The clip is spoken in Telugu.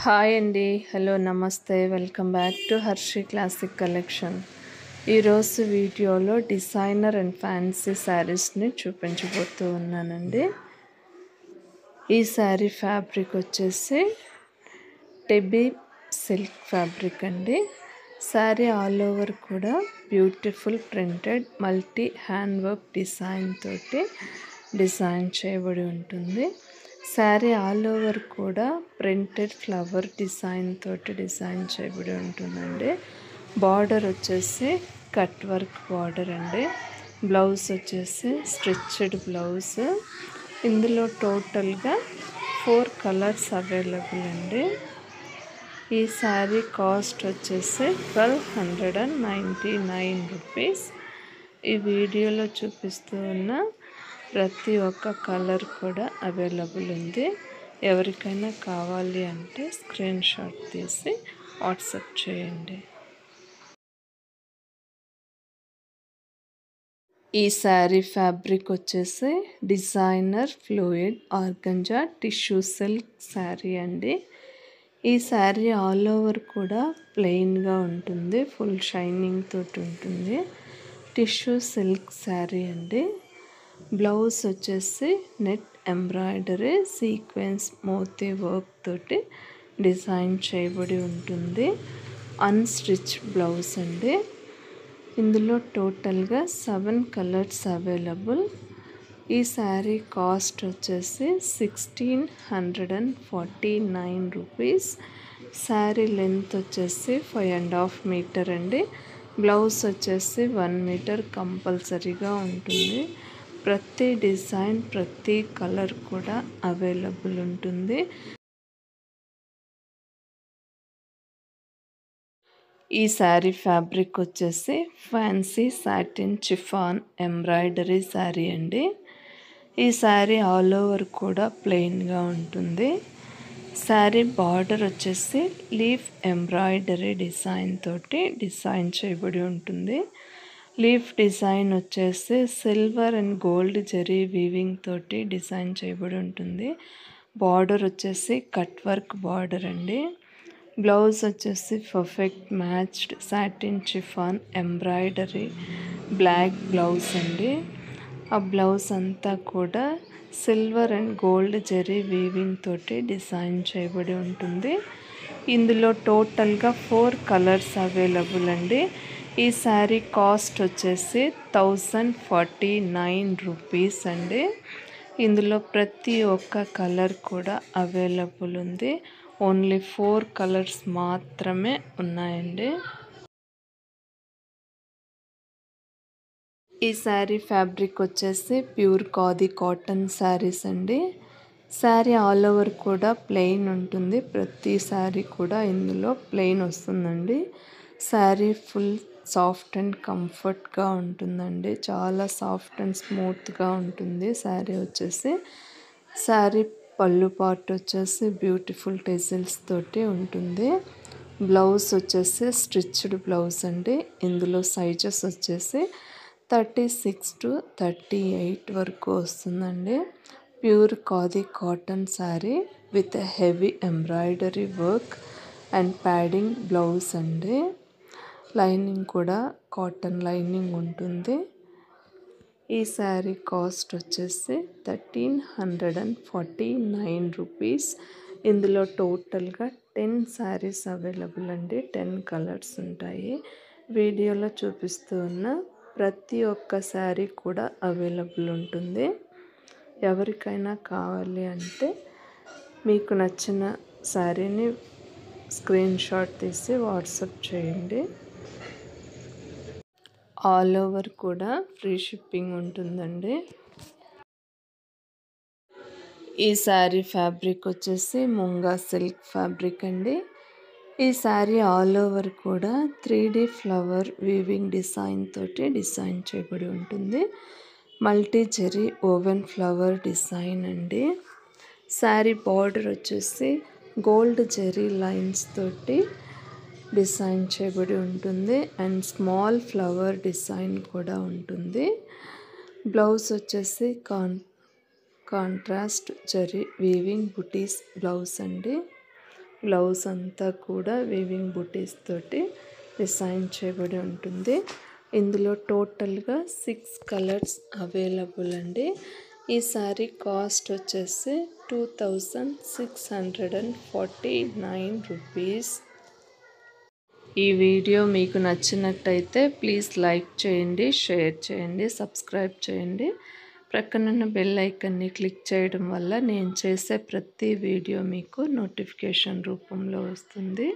హాయ్ అండి, హలో, నమస్తే, welcome back to Harshi classic collection. ఈరోజు వీడియోలో డిజైనర్ అండ్ ఫ్యాన్సీ శారీస్ని చూపించబోతూ ఉన్నానండి. ఈ శారీ ఫ్యాబ్రిక్ వచ్చేసి టెబీ సిల్క్ ఫ్యాబ్రిక్ అండి. శారీ ఆల్ ఓవర్ కూడా beautiful printed multi hand work design తోటి డిజైన్ చేయబడి ఉంటుంది. శారీ ఆల్ ఓవర్ కూడా ప్రింటెడ్ ఫ్లవర్ డిజైన్ తోటి డిజైన్ చేయబడి ఉంటుందండి. బార్డర్ వచ్చేసి కట్ వర్క్ బార్డర్ అండి. బ్లౌజ్ వచ్చేసి స్టిచ్డ్ బ్లౌజ్. ఇందులో టోటల్గా 4 కలర్స్ అవైలబుల్ అండి. ఈ శారీ కాస్ట్ వచ్చేసి 1299 రూపీస్. ఈ వీడియోలో చూపిస్తూ ఉన్న ప్రతి ఒక్క కలర్ కూడా అవైలబుల్ ఉంది. ఎవరికైనా కావాలి అంటే స్క్రీన్ షాట్ తీసి వాట్సాప్ చేయండి. ఈ శారీ ఫ్యాబ్రిక్ వచ్చేసి designer fluid organza tissue silk sari అండి. ఈ శారీ ఆల్ ఓవర్ కూడా ప్లెయిన్గా ఉంటుంది, ఫుల్ షైనింగ్ తోటి ఉంటుంది. టిష్యూ సిల్క్ శారీ అండి. బ్లౌజ్ వచ్చేసి నెట్ ఎంబ్రాయిడరీ సీక్వెన్స్ మోతీ వర్క్ తోటి డిజైన్ చేయబడి ఉంటుంది. అన్స్టిచ్ బ్లౌజ్ అండి. ఇందులో టోటల్గా 7 కలర్స్ అవైలబుల్. ఈ శారీ కాస్ట్ వచ్చేసి 1649 రూపీస్. శారీ లెంత్ వచ్చేసి 5.5 మీటర్ అండి. బ్లౌజ్ వచ్చేసి 1 మీటర్ కంపల్సరీగా ఉంటుంది. ప్రతి డిజైన్ ప్రతి కలర్ కూడా అవైలబుల్ ఉంటుంది. ఈ శారీ ఫ్యాబ్రిక్ వచ్చేసి fancy satin chiffon embroidery sari అండి. ఈ శారీ ఆల్ ఓవర్ కూడా ప్లెయిన్గా ఉంటుంది. శారీ బార్డర్ వచ్చేసి లీఫ్ ఎంబ్రాయిడరీ డిజైన్ తోటి డిజైన్ చేయబడి ఉంటుంది. లీఫ్ డిజైన్ వచ్చేసి silver and gold zari weaving తోటి డిజైన్ చేయబడి ఉంటుంది. బార్డర్ వచ్చేసి కట్ వర్క్ బార్డర్ అండి. బ్లౌజ్ వచ్చేసి perfect matched satin chiffon embroidery black blouse అండి. ఆ బ్లౌజ్ అంతా కూడా silver and gold zari weaving తోటి డిజైన్ చేయబడి ఉంటుంది. ఇందులో టోటల్గా 4 కలర్స్ అవైలబుల్ అండి. ఈ శారీ కాస్ట్ వచ్చేసి 1049 రూపీస్ అండి. ఇందులో ప్రతి ఒక్క కలర్ కూడా అవైలబుల్ ఉంది. ఓన్లీ 4 కలర్స్ మాత్రమే ఉన్నాయండి. ఈ శారీ ఫ్యాబ్రిక్ వచ్చేసి ప్యూర్ ఖాదీ కాటన్ శారీస్ అండి. శారీ ఆల్ ఓవర్ కూడా ప్లెయిన్ ఉంటుంది. ప్రతి శారీ కూడా ఇందులో ప్లెయిన్ వస్తుందండి. శారీ ఫుల్ సాఫ్ట్ అండ్ కంఫర్ట్గా ఉంటుందండి. చాలా సాఫ్ట్ అండ్ స్మూత్గా ఉంటుంది శారీ వచ్చేసి. శారీ పళ్ళు పార్ట్ వచ్చేసి బ్యూటిఫుల్ టెజిల్స్ తోటి ఉంటుంది. బ్లౌజ్ వచ్చేసి స్టిచ్డ్ బ్లౌజ్ అండి. ఇందులో సైజెస్ వచ్చేసి 36 to 38 వరకు వస్తుందండి. Pure khadi cotton sari with heavy embroidery work and padding blouse అండి. లైనింగ్ కూడా కాటన్ లైనింగ్ ఉంటుంది. ఈ శారీ కాస్ట్ వచ్చేసి 1349 రూపీస్. ఇందులో టోటల్గా 10 శారీస్ అవైలబుల్ అండి. 10 కలర్స్ ఉంటాయి. వీడియోలో చూపిస్తూ ఉన్న ప్రతి ఒక్క శారీ కూడా అవైలబుల్ ఉంటుంది. ఎవరికైనా కావాలి అంటే మీకు నచ్చిన శారీని స్క్రీన్ షాట్ తీసి వాట్సాప్ చేయండి. ఆల్ ఓవర్ కూడా ఫ్రీ షిప్పింగ్ ఉంటుందండి. ఈ శారీ ఫ్యాబ్రిక్ వచ్చేసి ముంగా సిల్క్ ఫ్యాబ్రిక్ అండి. ఈ శారీ ఆల్ ఓవర్ కూడా 3D ఫ్లవర్ వీవింగ్ డిజైన్ తోటి డిజైన్ చేయబడి ఉంటుంది. Multi zari woven flower design అండి. శారీ బార్డర్ వచ్చేసి గోల్డ్ జెరీ లైన్స్ తోటి డిజైన్ చేయబడి ఉంటుంది అండ్ స్మాల్ ఫ్లవర్ డిజైన్ కూడా ఉంటుంది. బ్లౌజ్ వచ్చేసి కాంట్రాస్ట్ జరీ వీవింగ్ బుటీస్ బ్లౌజ్ అండి. బ్లౌజ్ అంతా కూడా వీవింగ్ బుటీస్ తోటి డిజైన్ చేయబడి ఉంటుంది. ఇందులో టోటల్గా 6 కలర్స్ అవైలబుల్ అండి. ఈ సారీ కాస్ట్ వచ్చేసి 2649 రూపీస్. ఈ వీడియో మీకు నచ్చినట్టయితే ప్లీజ్ లైక్ చేయండి, షేర్ చేయండి, సబ్స్క్రైబ్ చేయండి. ప్రక్కనున్న బెల్ ఐకాన్ని క్లిక్ చేయడం వల్ల నేను చేసే ప్రతి వీడియో మీకు నోటిఫికేషన్ రూపంలో వస్తుంది.